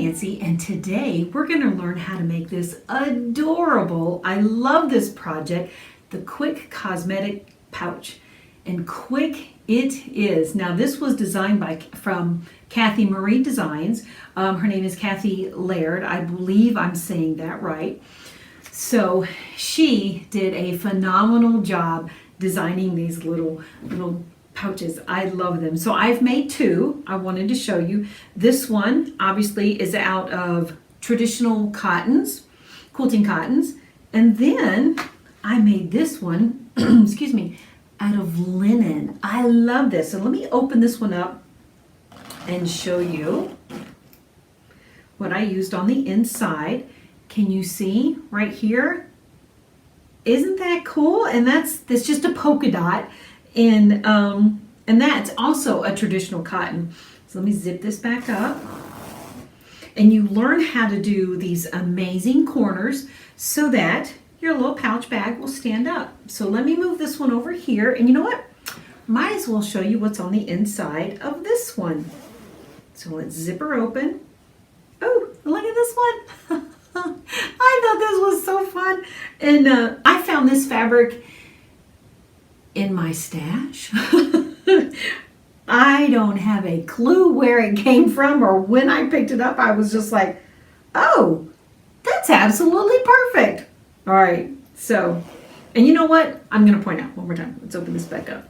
Nancy, and today we're going to learn how to make this adorable, I love this project, the Quick Cosmetic Pouch. And quick it is. Now this was designed from Kathy Marie Designs. Her name is Kathy Laird. I believe I'm saying that right. So she did a phenomenal job designing these little pouches. I love them. So I've made two. I wanted to show you. This one obviously is out of traditional cottons, quilting cottons. And then I made this one, excuse me, out of linen. I love this. So let me open this one up and show you what I used on the inside. Can you see right here? Isn't that cool? And that's just a polka dot. And that's also a traditional cotton. So let me zip this back up. And you learn how to do these amazing corners so that your little pouch bag will stand up. So let me move this one over here. And you know what? Might as well show you what's on the inside of this one. So let's zip her open. Oh, look at this one. I thought this was so fun. And I found this fabric in my stash. I don't have a clue where it came from or when I picked it up. I was just like, oh, that's absolutely perfect. All right, so, and you know what? I'm going to point out one more time. Let's open this back up.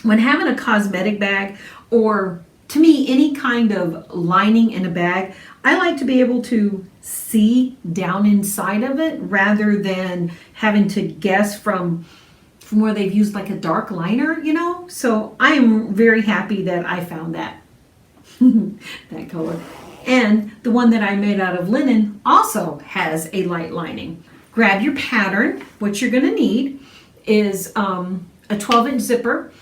When having a cosmetic bag, or to me, any kind of lining in a bag, I like to be able to see down inside of it rather than having to guess from where they've used like a dark liner, you know? So I am very happy that I found that, that color. And the one that I made out of linen also has a light lining. Grab your pattern. What you're gonna need is a 12-inch zipper.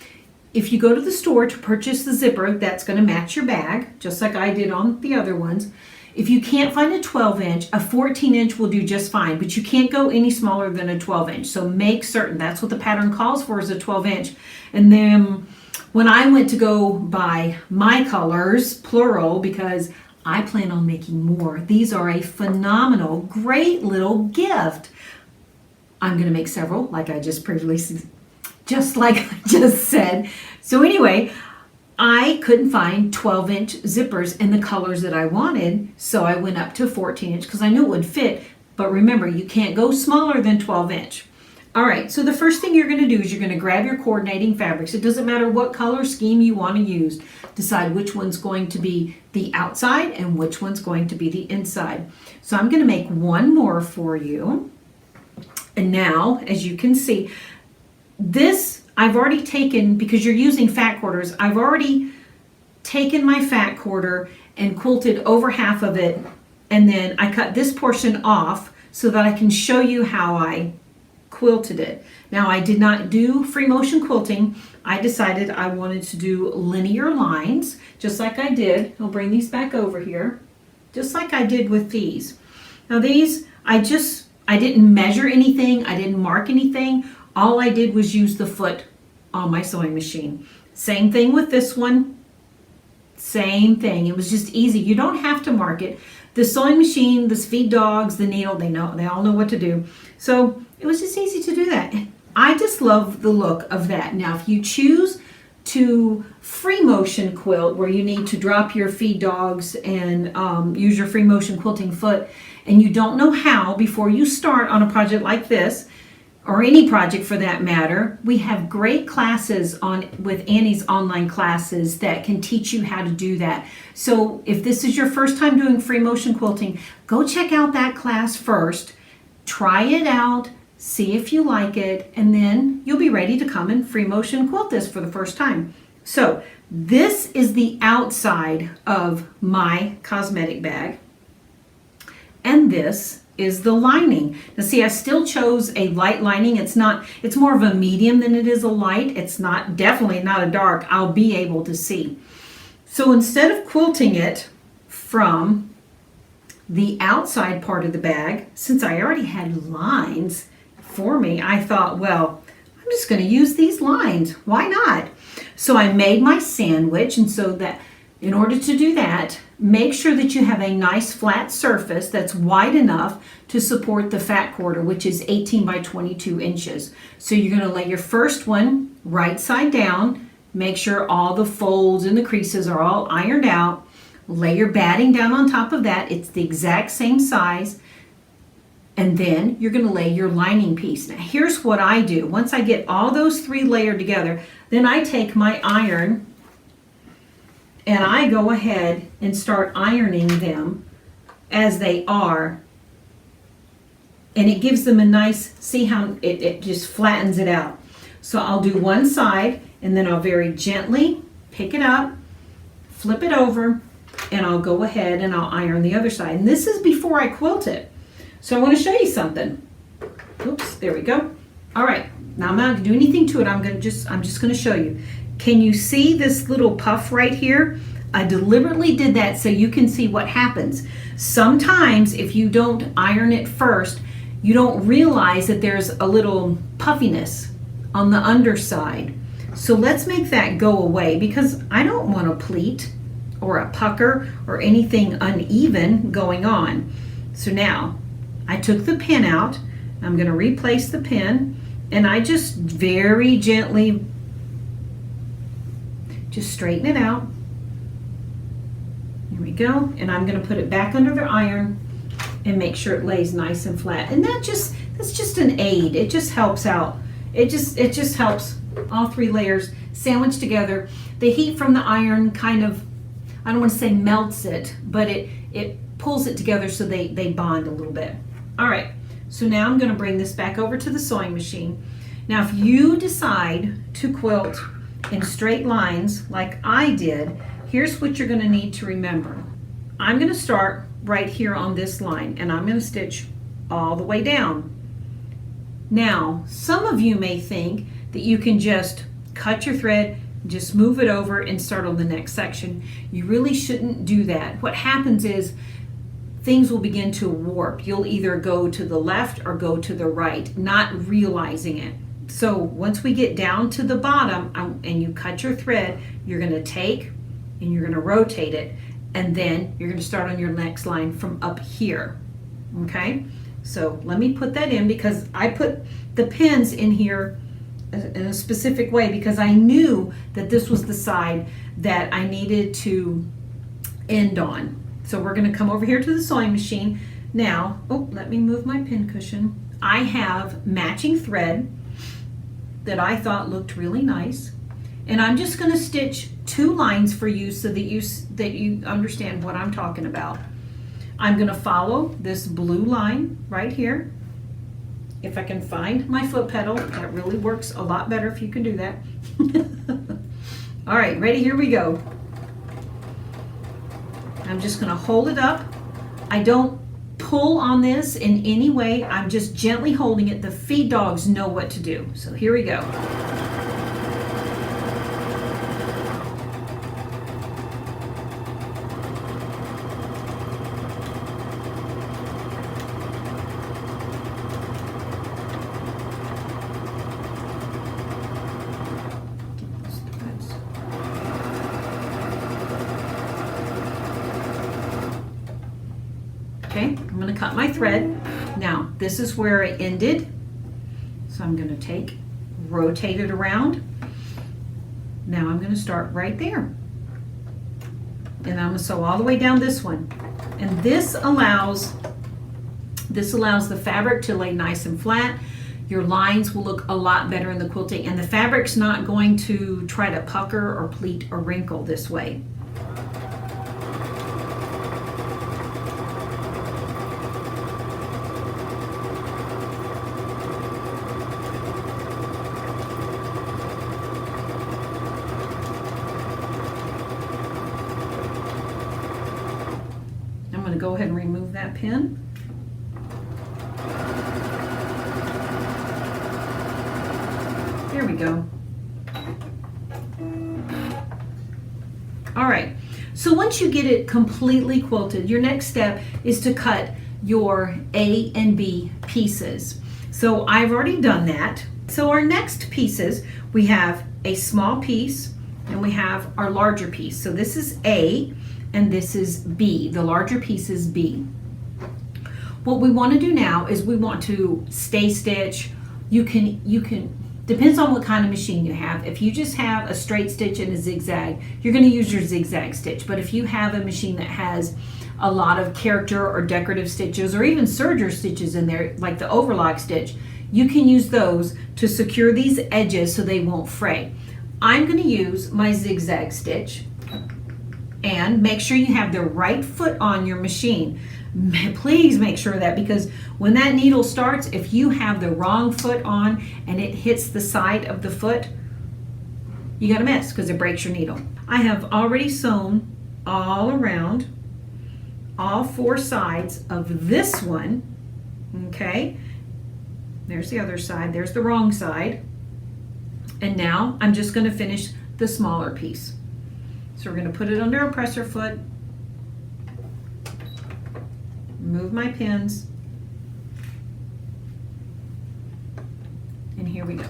If you go to the store to purchase the zipper, that's gonna match your bag, just like I did on the other ones. If you can't find a 12-inch, a 14-inch will do just fine, but you can't go any smaller than a 12-inch. So make certain, that's what the pattern calls for, is a 12-inch. And then when I went to go buy my colors, plural, because I plan on making more, these are a phenomenal, great little gift. I'm gonna make several, like I just previously, just like I just said. So anyway, I couldn't find 12-inch zippers in the colors that I wanted, so I went up to 14-inch because I knew it would fit. But remember, you can't go smaller than 12-inch. All right, so the first thing you're going to do is you're going to grab your coordinating fabrics. It doesn't matter what color scheme you want to use. Decide which one's going to be the outside and which one's going to be the inside. So I'm going to make one more for you. And now, as you can see, this I've already taken, because you're using fat quarters, I've already taken my fat quarter and quilted over half of it, and then I cut this portion off so that I can show you how I quilted it. Now I did not do free motion quilting. I decided I wanted to do linear lines, just like I did. I'll bring these back over here, just like I did with these. Now these, I didn't measure anything, I didn't mark anything. All I did was use the foot on my sewing machine. Same thing with this one. Same thing. It was just easy. You don't have to mark it. The sewing machine, the feed dogs, the needle, they all know what to do. So it was just easy to do that. I just love the look of that. Now, if you choose to free motion quilt, where you need to drop your feed dogs and use your free motion quilting foot, and you don't know how before you start on a project like this, or any project for that matter, we have great classes with Annie's online classes that can teach you how to do that. So if this is your first time doing free motion quilting, go check out that class first, try it out, see if you like it, and then you'll be ready to come and free motion quilt this for the first time. So this is the outside of my cosmetic bag, and this is the lining. Now see, I still chose a light lining. It's more of a medium than it is a light. It's definitely not a dark. I'll be able to see. So instead of quilting it from the outside part of the bag, since I already had lines for me, I thought, well, I'm just going to use these lines. Why not? So I made my sandwich, and so that In order to do that, make sure that you have a nice flat surface that's wide enough to support the fat quarter, which is 18 by 22 inches. So you're going to lay your first one right side down. Make sure all the folds and the creases are all ironed out. Lay your batting down on top of that. It's the exact same size. And then you're going to lay your lining piece. Now here's what I do. Once I get all those three layered together, then I take my iron and I go ahead and start ironing them as they are. And it gives them a nice, see how it just flattens it out. So I'll do one side and then I'll very gently pick it up, flip it over, and I'll go ahead and I'll iron the other side. And this is before I quilt it. So I want to show you something. Oops, there we go. All right, now I'm not going to do anything to it. I'm just going to show you. Can you see this little puff right here? I deliberately did that so you can see what happens. Sometimes if you don't iron it first, you don't realize that there's a little puffiness on the underside. So let's make that go away because I don't want a pleat or a pucker or anything uneven going on. So now I took the pin out. I'm going to replace the pin and I just very gently just straighten it out. Here we go. And I'm going to put it back under the iron and make sure it lays nice and flat. And that's just an aid. It just helps out. It just helps all three layers sandwich together. The heat from the iron kind of, I don't want to say melts it, but it pulls it together so they bond a little bit. All right, so now I'm going to bring this back over to the sewing machine. Now if you decide to quilt in straight lines like I did, here's what you're going to need to remember. I'm going to start right here on this line and I'm going to stitch all the way down. Now some of you may think that you can just cut your thread, just move it over and start on the next section. You really shouldn't do that. What happens is things will begin to warp. You'll either go to the left or go to the right, not realizing it. So once we get down to the bottom and you cut your thread, you're going to take and you're going to rotate it, and then you're going to start on your next line from up here. Okay, so let me put that in because I put the pins in here in a specific way because I knew that this was the side that I needed to end on. So we're going to come over here to the sewing machine. Now, oh, let me move my pin cushion. I have matching thread that I thought looked really nice. And I'm just going to stitch 2 lines for you so that you understand what I'm talking about. I'm going to follow this blue line right here. If I can find my foot pedal, that really works a lot better if you can do that. All right, ready? Here we go. I'm just going to hold it up. I don't pull on this in any way. I'm just gently holding it. The feed dogs know what to do. So here we go. Okay, I'm going to cut my thread. Now, this is where it ended. So I'm going to rotate it around. Now I'm going to start right there. And I'm going to sew all the way down this one. And this allows the fabric to lay nice and flat. Your lines will look a lot better in the quilting, and the fabric's not going to try to pucker or pleat or wrinkle this way. I'm going to go ahead and remove that pin. There we go. All right, so once you get it completely quilted, your next step is to cut your A and B pieces. So I've already done that. So our next pieces, we have a small piece, and we have our larger piece. So this is A and this is B. The larger piece is B. What we want to do now is we want to stay stitch. You can depends on what kind of machine you have. If you just have a straight stitch and a zigzag, you're going to use your zigzag stitch. But if you have a machine that has a lot of character or decorative stitches or even serger stitches in there, like the overlock stitch, you can use those to secure these edges so they won't fray. I'm going to use my zigzag stitch, and make sure you have the right foot on your machine. Please make sure of that, because when that needle starts, if you have the wrong foot on and it hits the side of the foot, you got to miss because it breaks your needle. I have already sewn all around all 4 sides of this one. Okay, there's the other side, there's the wrong side. And now I'm just going to finish the smaller piece. So we're going to put it under a presser foot, move my pins, and here we go.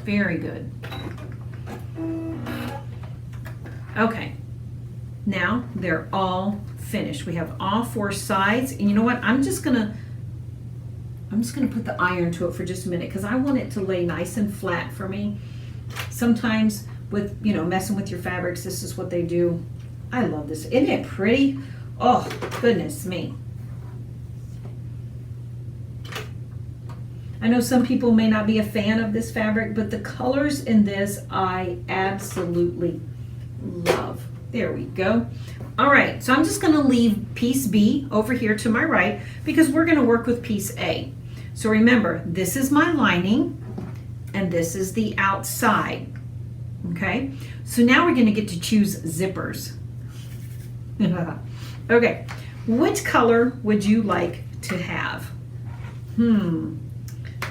Very good. Okay, now they're all finished. We have all 4 sides, and you know what? I'm just gonna put the iron to it for just a minute because I want it to lay nice and flat for me. Sometimes with, messing with your fabrics, this is what they do. I love this. Isn't it pretty? Oh, goodness me. I know some people may not be a fan of this fabric, but the colors in this I absolutely love. There we go. All right, so I'm just going to leave piece B over here to my right because we're going to work with piece A. So remember, this is my lining and this is the outside. Okay, so now we're going to get to choose zippers. Okay, which color would you like to have?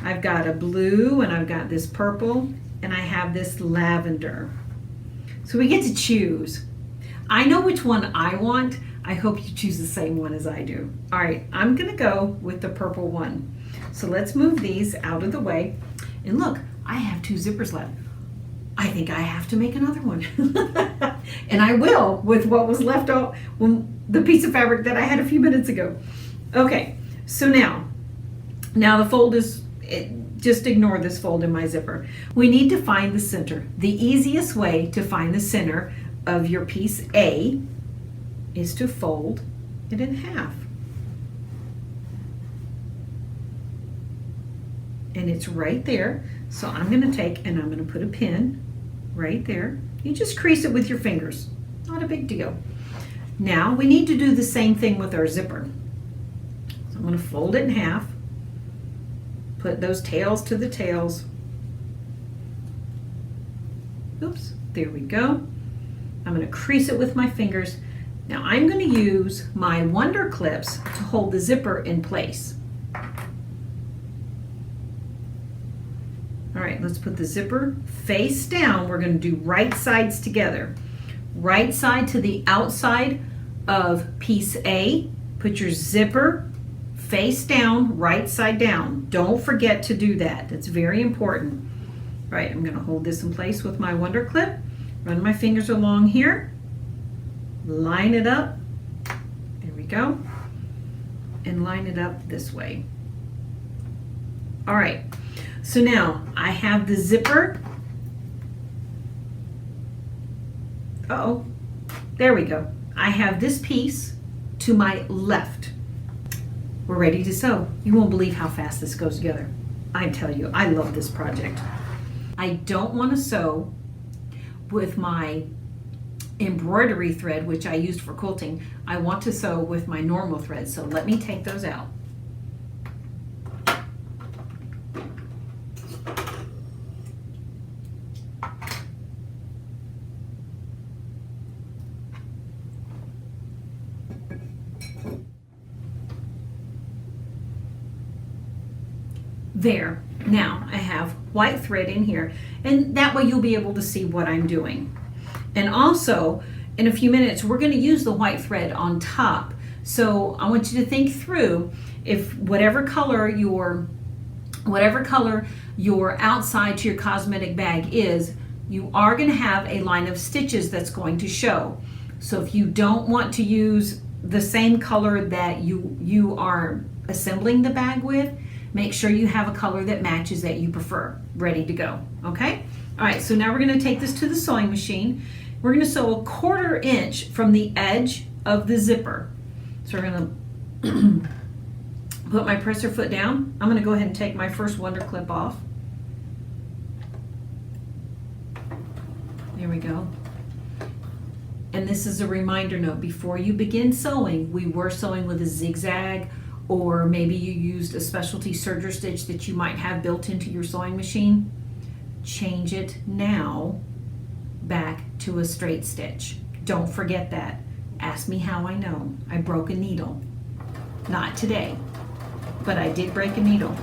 I've got a blue and I've got this purple and I have this lavender. So we get to choose. I know which one I want. I hope you choose the same one as I do. All right, I'm gonna go with the purple one. So let's move these out of the way. And look, I have 2 zippers left. I think I have to make another one. And I will with what was left out, the piece of fabric that I had a few minutes ago. Okay, so now the fold is, just ignore this fold in my zipper. We need to find the center. The easiest way to find the center of your piece A is to fold it in half. And it's right there. So I'm going to take and I'm going to put a pin right there. You just crease it with your fingers. Not a big deal. Now we need to do the same thing with our zipper. So I'm going to fold it in half. Put those tails to the tails. Oops, there we go. I'm going to crease it with my fingers. Now I'm going to use my Wonder Clips to hold the zipper in place. All right, let's put the zipper face down. We're going to do right sides together. Right side to the outside of piece A. Put your zipper face down, right side down. Don't forget to do that. That's very important. All right, I'm going to hold this in place with my Wonder Clip. Run my fingers along here. Line it up. There we go. And line it up this way. All right, so now I have the zipper. Uh-oh, there we go. I have this piece to my left. We're ready to sew. You won't believe how fast this goes together. I tell you, I love this project. I don't want to sew with my embroidery thread, which I used for quilting. I want to sew with my normal thread, so let me take those out. There. Now I have white thread in here, and that way you'll be able to see what I'm doing. And also, in a few minutes, we're going to use the white thread on top. So I want you to think through if whatever color your outside to your cosmetic bag is, you are going to have a line of stitches that's going to show. So if you don't want to use the same color that you are assembling the bag with, make sure you have a color that matches that you prefer, ready to go, okay? All right, so now we're going to take this to the sewing machine. We're going to sew 1/4 inch from the edge of the zipper. So we're going to put my presser foot down. I'm going to go ahead and take my first wonder clip off. There we go. And this is a reminder note, before you begin sewing, we were sewing with a zigzag, or maybe you used a specialty serger stitch that you might have built into your sewing machine. Change it now back to a straight stitch. Don't forget that. Ask me how I know. I broke a needle. Not today, but I did break a needle.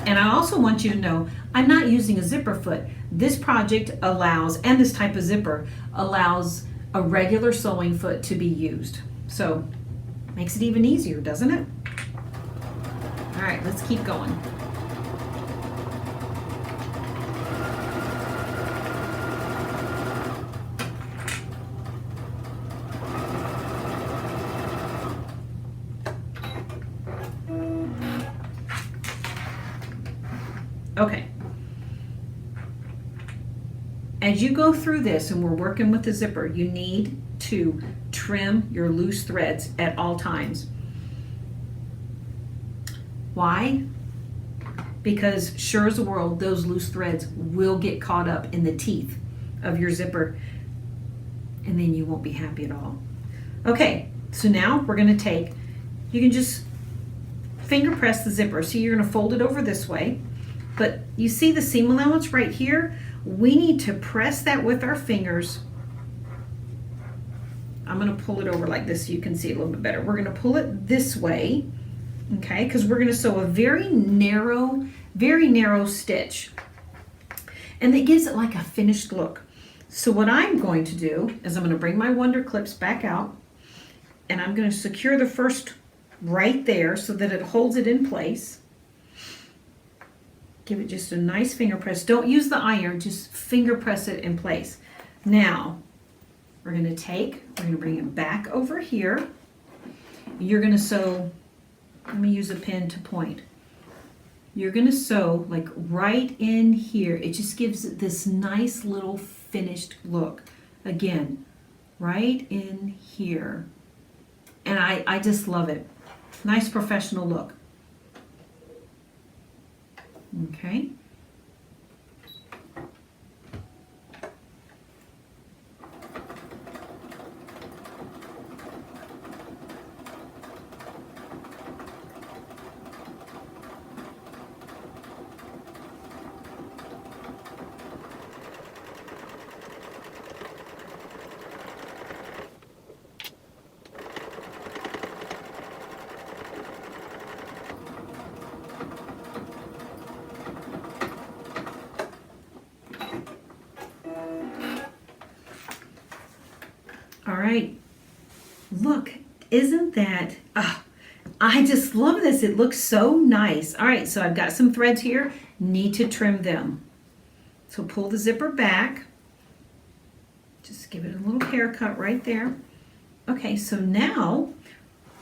And I also want you to know, I'm not using a zipper foot. This project allows, and this type of zipper allows a regular sewing foot to be used. So makes it even easier, doesn't it? All right, let's keep going. Okay. As you go through this and we're working with the zipper, you need to trim your loose threads at all times. Why? Because sure as the world, those loose threads will get caught up in the teeth of your zipper, and then you won't be happy at all. Okay, so now we're going to take, you can just finger press the zipper. So you're going to fold it over this way, but you see the seam allowance right here? We need to press that with our fingers. I'm going to pull it over like this so you can see a little bit better. We're going to pull it this way, okay, because we're going to sew a very narrow stitch, and it gives it like a finished look. So what I'm going to do is I'm going to bring my wonder clips back out, and I'm going to secure the first right there so that it holds it in place. Give it just a nice finger press. Don't use the iron, just finger press it in place. Now, we're going to bring it back over here. You're going to sew, let me use a pin to point. You're going to sew like right in here. It just gives it this nice little finished look. Again, right in here. And I just love it. Nice professional look. Okay. All right, look, isn't that, I just love this. It looks so nice. All right, so I've got some threads here, need to trim them. So pull the zipper back, just give it a little haircut right there. Okay, so now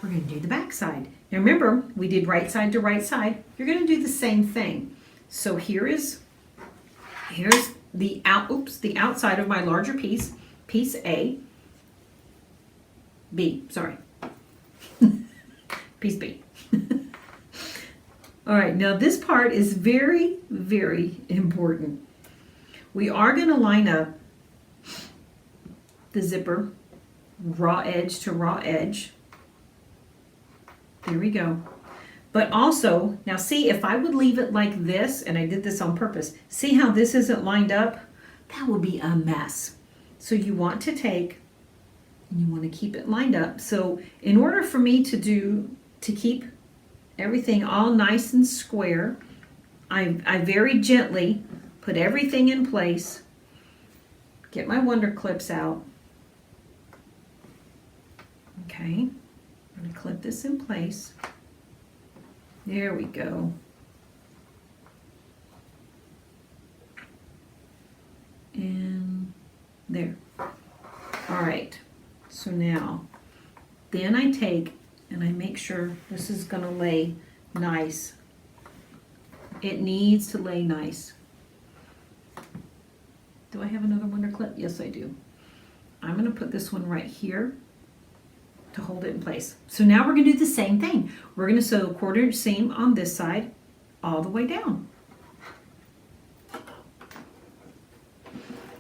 we're going to do the back side. Now remember, we did right side to right side. You're going to do the same thing. So here's the outside of my larger piece, piece A. B, sorry. Piece B. All right, now this part is very, very important. We are going to line up the zipper raw edge to raw edge. There we go. But also, now see, if I would leave it like this, and I did this on purpose, see how this isn't lined up? That would be a mess. So you want to take, and you want to keep it lined up. So in order for me to keep everything all nice and square, I very gently put everything in place, get my Wonder Clips out. Okay, I'm going to clip this in place. There we go. And there. All right, so now, then I take and I make sure this is going to lay nice. It needs to lay nice. Do I have another Wonder Clip? Yes, I do. I'm going to put this one right here to hold it in place. So now we're going to do the same thing. We're going to sew a 1/4 inch seam on this side all the way down.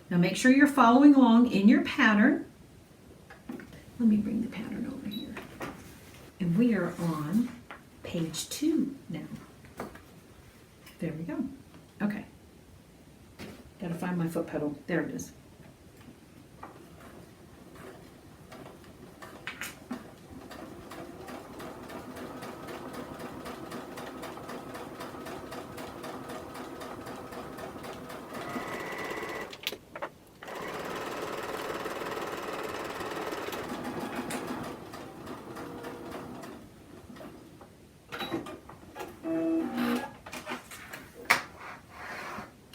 Now make sure you're following along in your pattern. Let me bring the pattern over here. And we are on page 2 now. There we go. Okay. Gotta find my foot pedal. There it is.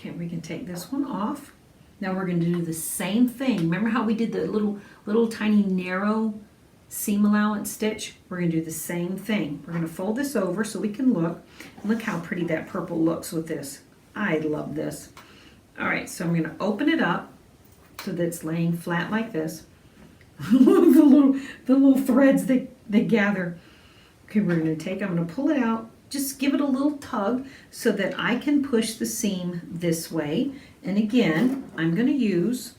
Okay, we can take this one off. Now we're going to do the same thing. Remember how we did the little tiny narrow seam allowance stitch? We're going to do the same thing. We're going to fold this over so we can look. And look how pretty that purple looks with this. I love this. All right, so I'm going to open it up so that it's laying flat like this. the little threads that gather. Okay, we're going to take, I'm going to pull it out. Just give it a little tug so that I can push the seam this way. And again, I'm going to use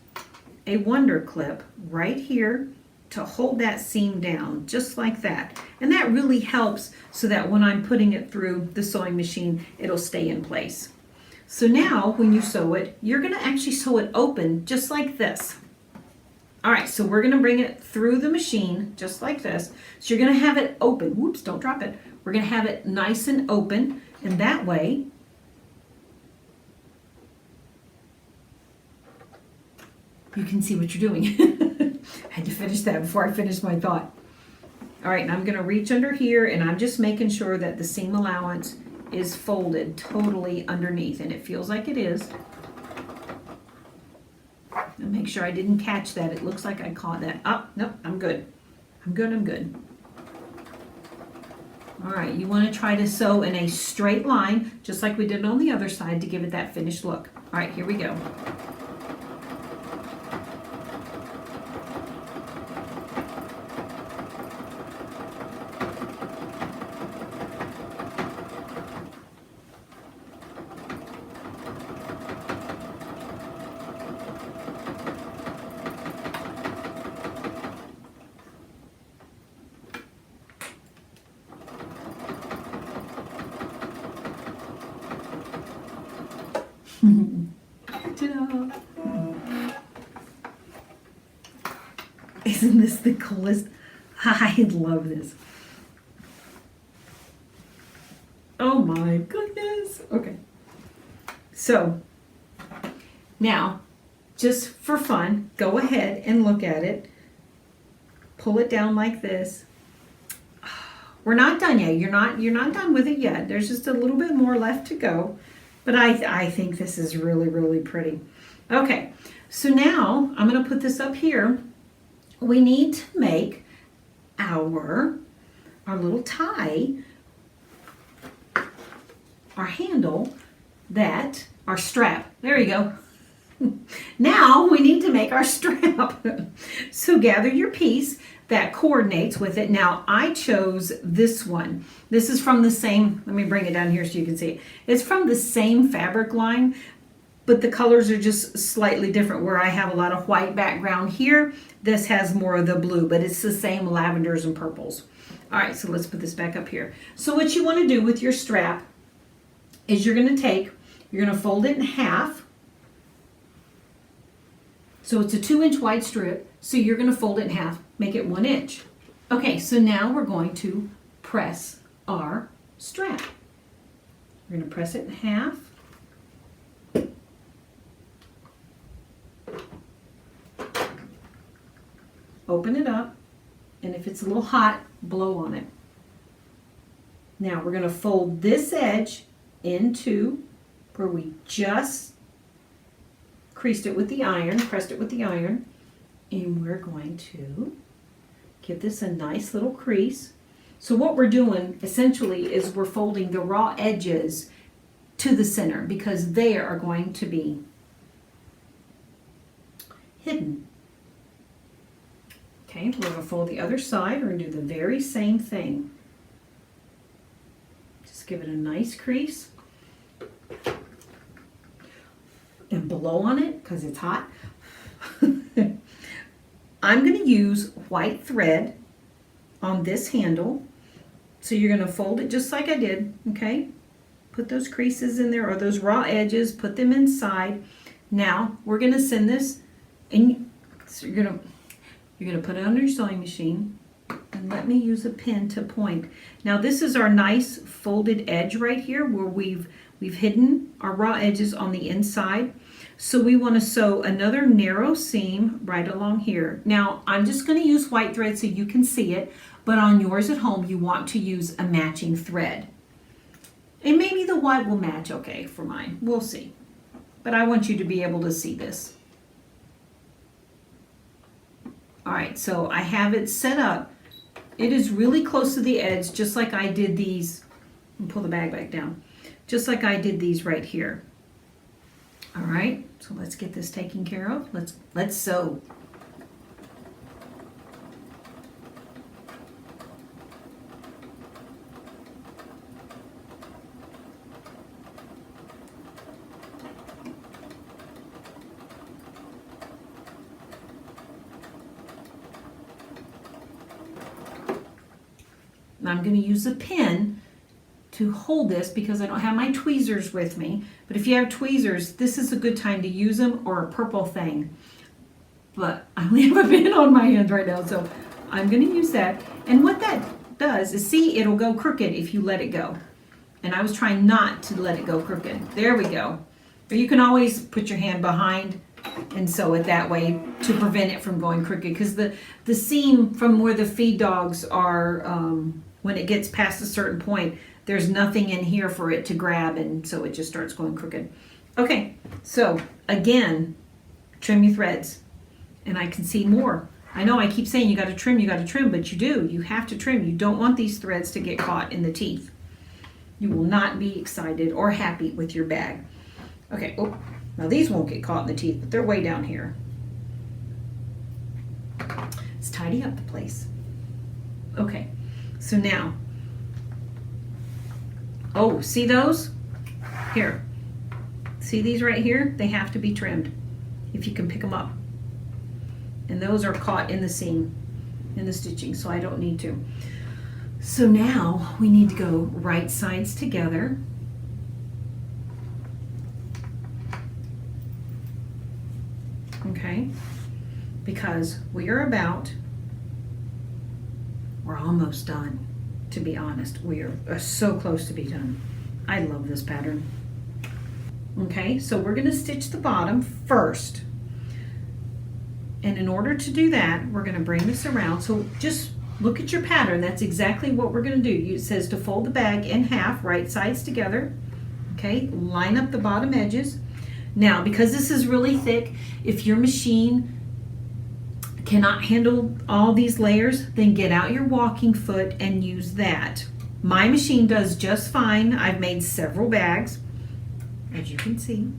a Wonder Clip right here to hold that seam down, just like that. And that really helps so that when I'm putting it through the sewing machine, it'll stay in place. So now when you sew it, you're going to actually sew it open just like this. All right, so we're going to bring it through the machine just like this. So you're going to have it open. Whoops, don't drop it. We're going to have it nice and open, and that way you can see what you're doing. I had to finish that before I finished my thought. All right, and I'm going to reach under here, and I'm just making sure that the seam allowance is folded totally underneath, and it feels like it is. And make sure I didn't catch that. It looks like I caught that. Oh, nope, I'm good. I'm good. All right, you want to try to sew in a straight line, just like we did on the other side to give it that finished look. All right, here we go. Ta-da! Isn't this the coolest? I love this. Oh my goodness. Okay. So now, just for fun, go ahead and look at it. Pull it down like this. We're not done yet. You're not done with it yet. There's just a little bit more left to go. But I think this is really, really pretty. Okay, so now I'm going to put this up here. We need to make our little tie, our handle, our strap. There you go. Now we need to make our strap. So gather your piece that coordinates with it. Now I chose this one. This is from the same, let me bring it down here so you can see it. It's from the same fabric line, but the colors are just slightly different. Where I have a lot of white background here, this has more of the blue, but it's the same lavenders and purples. All right, so let's put this back up here. So what you want to do with your strap is you're going to fold it in half. So it's a 2-inch wide strip, so you're going to fold it in half, make it 1 inch. Okay, so now we're going to press our strap. We're going to press it in half. Open it up, and if it's a little hot, blow on it. Now we're going to fold this edge into where we just creased it with the iron, pressed it with the iron, and we're going to give this a nice little crease. So what we're doing essentially is we're folding the raw edges to the center because they are going to be hidden. Okay, we're going to fold the other side. We're going to do the very same thing. Just give it a nice crease. And blow on it because it's hot. I'm going to use white thread on this handle. So you're going to fold it just like I did, okay? Put those creases in there or those raw edges, put them inside. Now we're going to send this, and so you're going to put it under your sewing machine, and let me use a pin to point. Now this is our nice folded edge right here where we've hidden our raw edges on the inside. So we want to sew another narrow seam right along here. Now I'm just going to use white thread so you can see it, but on yours at home you want to use a matching thread. And maybe the white will match okay for mine. We'll see. But I want you to be able to see this. Alright, so I have it set up. It is really close to the edge, just like I did these. And pull the bag back down. Just like I did these right here. Alright, so let's get this taken care of. Let's sew. I'm going to use a pin to hold this because I don't have my tweezers with me. But if you have tweezers, this is a good time to use them, or a purple thing. But I only have a pin on my hand right now, so I'm going to use that. And what that does is, see, it'll go crooked if you let it go. And I was trying not to let it go crooked. There we go. But you can always put your hand behind and sew it that way to prevent it from going crooked. Because the seam from where the feed dogs are, when it gets past a certain point, there's nothing in here for it to grab, and so it just starts going crooked. Okay, so again, trim your threads. And I can see more. I know I keep saying you got to trim, but you do. You have to trim. You don't want these threads to get caught in the teeth. You will not be excited or happy with your bag. Okay, oh, now these won't get caught in the teeth, but they're way down here. Let's tidy up the place. Okay, so now, oh, see those? Here, see these right here? They have to be trimmed if you can pick them up. And those are caught in the seam, in the stitching, so I don't need to. So now we need to go right sides together. Okay, because we're almost done, to be honest. We are so close to be done. I love this pattern. Okay, so we're going to stitch the bottom first. And in order to do that, we're going to bring this around. So just look at your pattern. That's exactly what we're going to do. It says to fold the bag in half, right sides together. Okay, line up the bottom edges. Now, because this is really thick, if your machine cannot handle all these layers, then get out your walking foot and use that. My machine does just fine. I've made several bags, as you can see.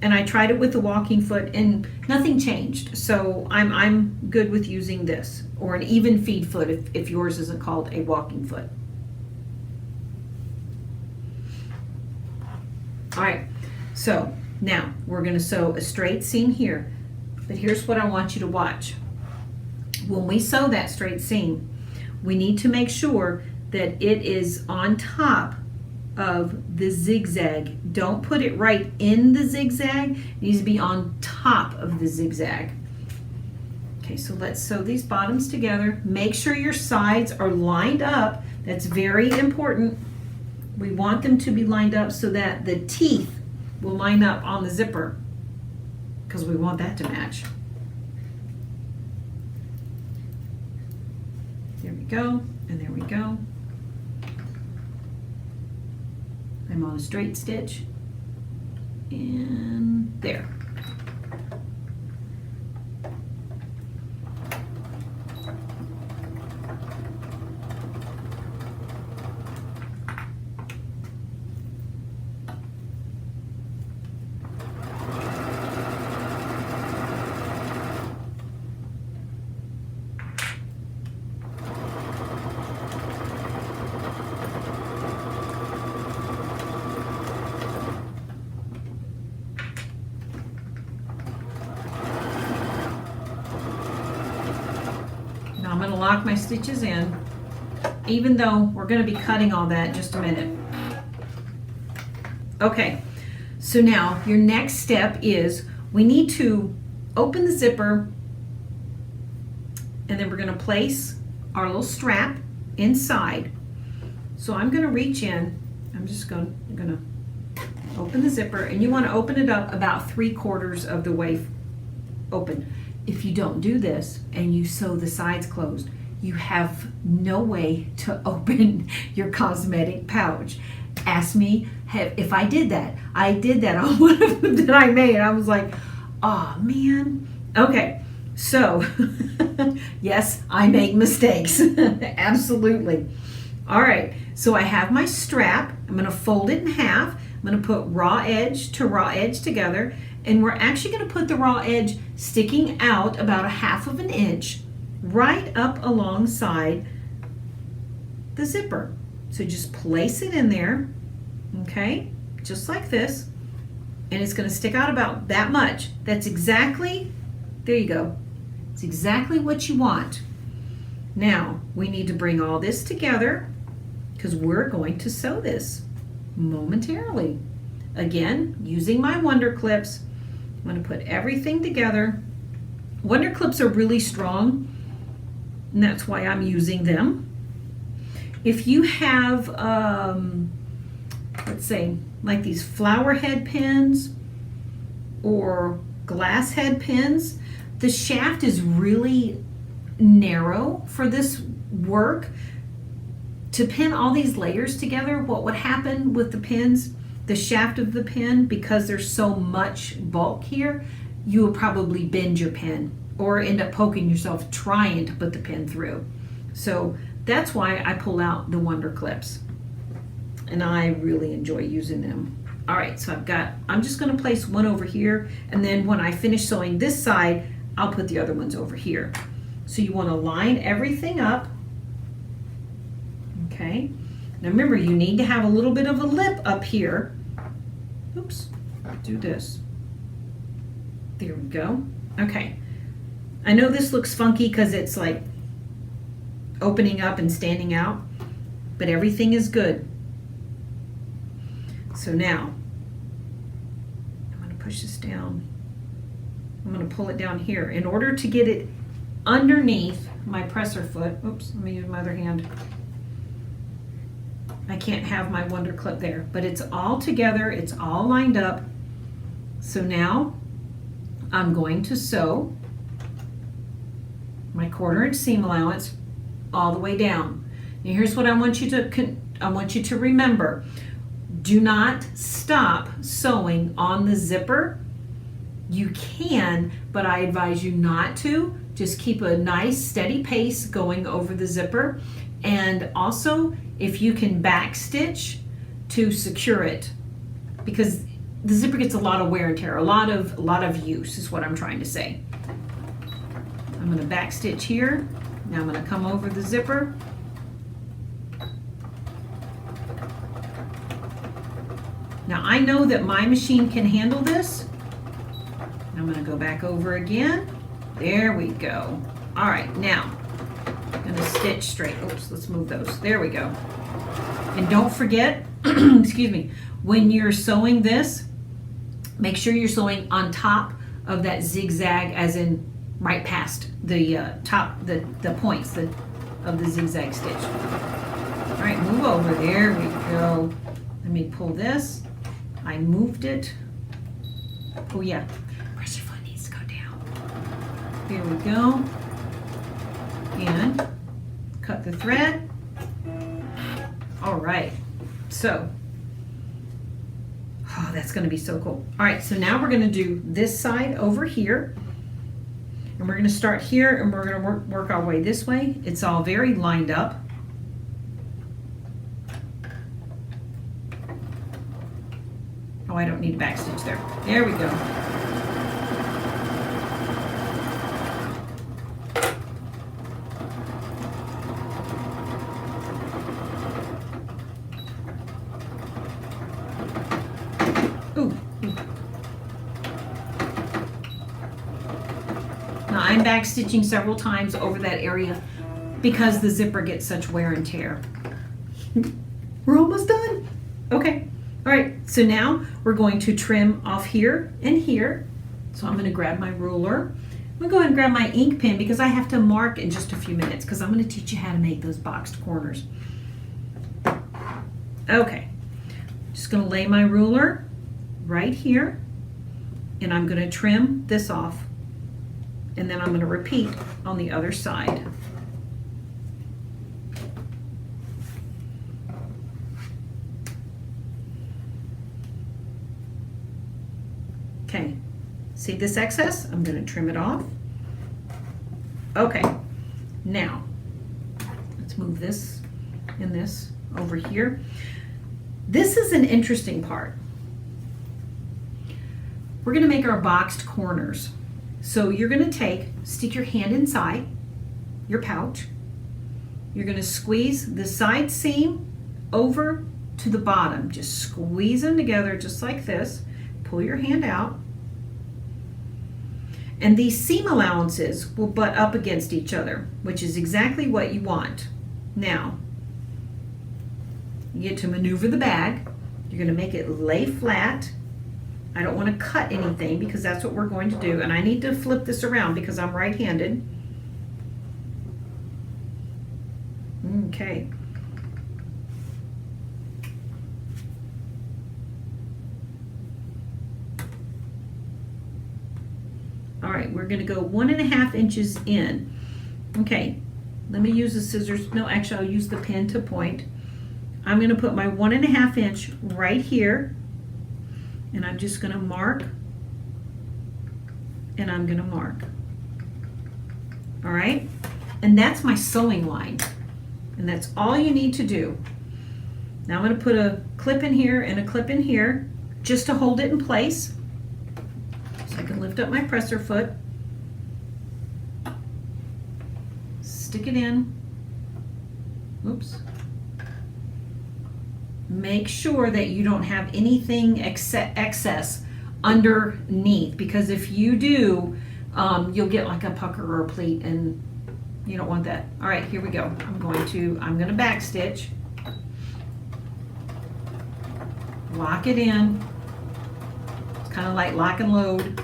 And I tried it with the walking foot and nothing changed. So I'm good with using this, or an even feed foot if yours isn't called a walking foot. All right, so now we're going to sew a straight seam here. But here's what I want you to watch. When we sew that straight seam, we need to make sure that it is on top of the zigzag. Don't put it right in the zigzag. It needs to be on top of the zigzag. Okay, so let's sew these bottoms together. Make sure your sides are lined up. That's very important. We want them to be lined up so that the teeth will line up on the zipper, because we want that to match. There we go, and there we go. I'm on a straight stitch, and there. I'm going to lock my stitches in, even though we're going to be cutting all that in just a minute. Okay, so now your next step is we need to open the zipper, and then we're going to place our little strap inside. So I'm going to reach in, I'm just going to open the zipper, and you want to open it up about 3/4 of the way open. If you don't do this and you sew the sides closed, you have no way to open your cosmetic pouch. Ask me if I did that. I did that on one of them that I made. I was like, oh man. Okay, so yes, I make mistakes. Absolutely. All right, so I have my strap. I'm going to fold it in half. I'm going to put raw edge to raw edge together. And we're actually going to put the raw edge sticking out about 1/2 inch right up alongside the zipper. So just place it in there, okay, just like this, and it's going to stick out about that much. That's exactly, there you go. It's exactly what you want. Now we need to bring all this together because we're going to sew this momentarily. Again, using my Wonder Clips. I'm going to put everything together. Wonder Clips are really strong, and that's why I'm using them. If you have, let's say, like these flower head pins or glass head pins, the shaft is really narrow for this work. To pin all these layers together, what would happen with the pins, the shaft of the pin, because there's so much bulk here, you will probably bend your pin or end up poking yourself trying to put the pin through. So that's why I pull out the Wonder Clips, and I really enjoy using them. All right, so I'm just going to place one over here, and then when I finish sewing this side, I'll put the other ones over here. So you want to line everything up. Okay, now remember, you need to have a little bit of a lip up here. Oops, do this. There we go. Okay, I know this looks funky because it's like opening up and standing out, but everything is good. So now I'm going to push this down. I'm going to pull it down here in order to get it underneath my presser foot. Oops, let me use my other hand. I can't have my Wonder Clip there, but it's all together, it's all lined up. So now I'm going to sew my 1/4 inch seam allowance all the way down. And here's what I want you to remember. Do not stop sewing on the zipper. You can, but I advise you not to. Just keep a nice steady pace going over the zipper. And also, if you can back stitch to secure it, because the zipper gets a lot of wear and tear, a lot of use is what I'm trying to say. I'm going to back stitch here. Now I'm going to come over the zipper. Now I know that my machine can handle this. I'm going to go back over again. There we go. All right, now I'm going to stitch straight. Oops, let's move those. There we go. And don't forget, excuse me, when you're sewing this, make sure you're sewing on top of that zigzag, as in right past the top, the points of the zigzag stitch. All right, move over. There we go. Let me pull this. I moved it. Oh yeah, pressure foot needs to go down. Here we go. And cut the thread. All right, so, oh, that's gonna be so cool. All right, so now we're gonna do this side over here. And we're gonna start here and we're gonna work our way this way. It's all very lined up. Oh, I don't need a back stitch there. There we go. Ooh. Now I'm back stitching several times over that area because the zipper gets such wear and tear. We're almost done. Okay. All right, so now we're going to trim off here and here. So I'm going to grab my ruler. I'm going to go ahead and grab my ink pen because I have to mark in just a few minutes because I'm going to teach you how to make those boxed corners. Okay, just going to lay my ruler right here and I'm going to trim this off and then I'm going to repeat on the other side. Okay, see this excess? I'm going to trim it off. Okay, now let's move this and this over here. This is an interesting part. We're going to make our boxed corners. So you're going to stick your hand inside your pouch. You're going to squeeze the side seam over to the bottom. Just squeeze them together just like this. Pull your hand out. And these seam allowances will butt up against each other, which is exactly what you want. Now, you get to maneuver the bag. You're going to make it lay flat. I don't want to cut anything because that's what we're going to do. And I need to flip this around because I'm right-handed. Okay. All right, we're going to go 1.5 inches in. Okay, let me use the scissors. No, actually, I'll use the pen to point. I'm going to put my 1.5 inch right here, and I'm just going to mark, and I'm going to mark. All right, and that's my sewing line, and that's all you need to do. Now I'm going to put a clip in here and a clip in here just to hold it in place. I can lift up my presser foot, stick it in, oops. Make sure that you don't have anything excess underneath because if you do, you'll get like a pucker or a pleat and you don't want that. All right, here we go. I'm going to back stitch, lock it in. Kind of like lock and load.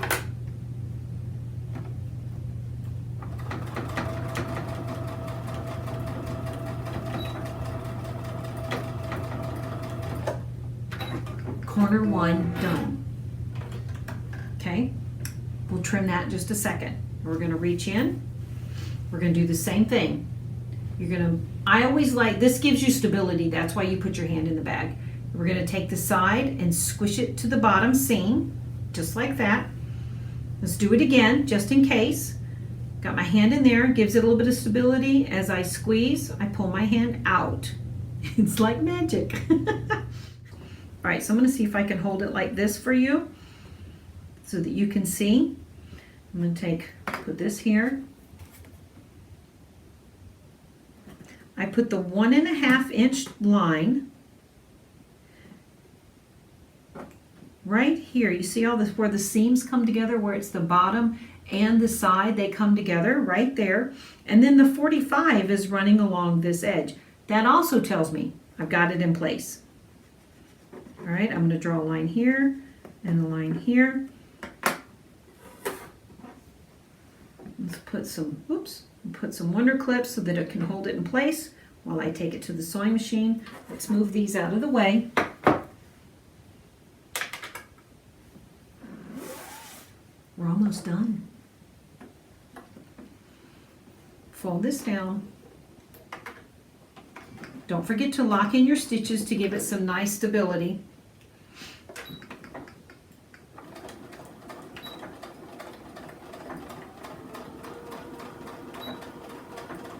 Corner one done. Okay, we'll trim that in just a second. We're going to reach in. We're going to do the same thing. I always like, this gives you stability. That's why you put your hand in the bag. We're going to take the side and squish it to the bottom seam, just like that. Let's do it again, just in case. Got my hand in there, gives it a little bit of stability. As I squeeze, I pull my hand out. It's like magic. All right, so I'm going to see if I can hold it like this for you so that you can see. I'm going to put this here. I put the 1.5 inch line right here. You see all this where the seams come together, where it's the bottom and the side, they come together right there. And then the 45 is running along this edge. That also tells me I've got it in place. All right, I'm going to draw a line here and a line here. Let's put some, put some wonder clips so that it can hold it in place while I take it to the sewing machine. Let's move these out of the way. We're almost done. Fold this down. Don't forget to lock in your stitches to give it some nice stability.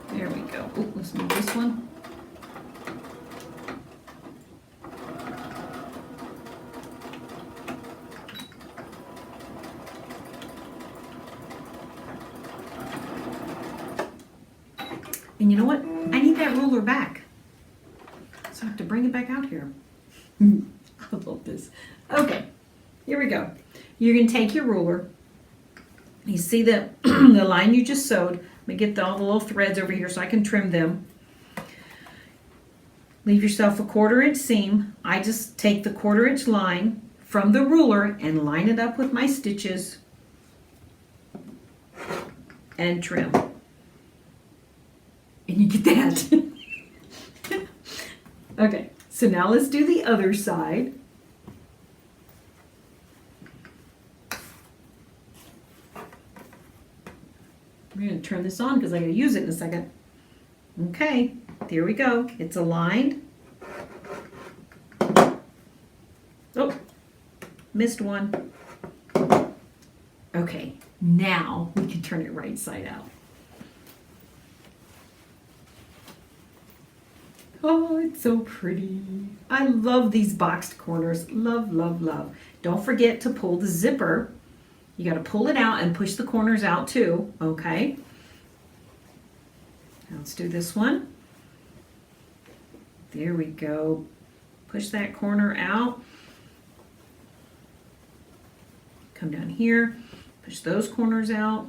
There we go. Ooh, let's move this one. And you know what? I need that ruler back. So I have to bring it back out here. I love this. Okay, here we go. You're going to take your ruler. You see the line you just sewed. Let me get all the little threads over here so I can trim them. Leave yourself a 1/4 inch seam. I just take the 1/4 inch line from the ruler and line it up with my stitches and trim. And you get that. Okay, so now let's do the other side. I'm going to turn this on because I'm going to use it in a second. Okay, there we go. It's aligned. Oh, missed one. Okay, now we can turn it right side out. Oh, it's so pretty. I love these boxed corners. Love, love, love. Don't forget to pull the zipper. You got to pull it out and push the corners out too, okay? Now let's do this one. There we go. Push that corner out. Come down here, push those corners out.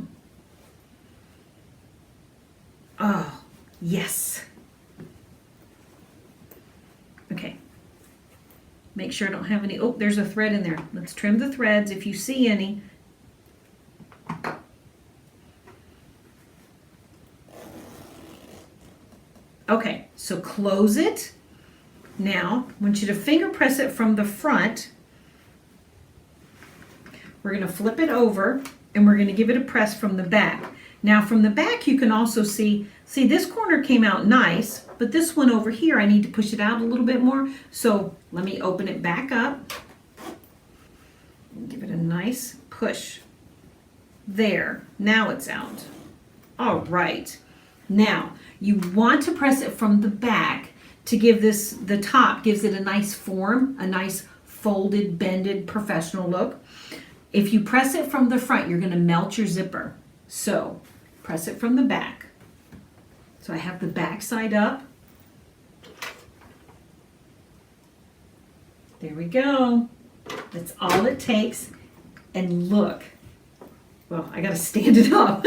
Oh, yes. Okay. Make sure I don't have any. Oh, there's a thread in there. Let's trim the threads if you see any. Okay, so close it. Now, I want you to finger press it from the front. We're going to flip it over and we're going to give it a press from the back. Now from the back you can also see this corner came out nice, but this one over here I need to push it out a little bit more. So let me open it back up and give it a nice push. There, now it's out. All right, now you want to press it from the back to give this, the top gives it a nice form, a nice folded, bended, professional look. If you press it from the front, you're going to melt your zipper. So press it from the back. So I have the back side up. There we go. That's all it takes. And look. Well, I got to stand it up.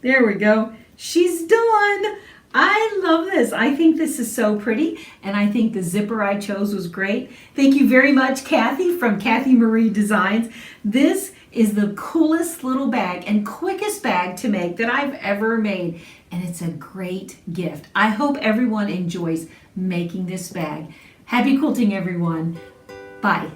There we go. She's done. I love this. I think this is so pretty, and I think the zipper I chose was great. Thank you very much, Kathy from Kathy Marie Designs. This is the coolest little bag and quickest bag to make that I've ever made, and it's a great gift. I hope everyone enjoys making this bag. Happy quilting, everyone. Bye.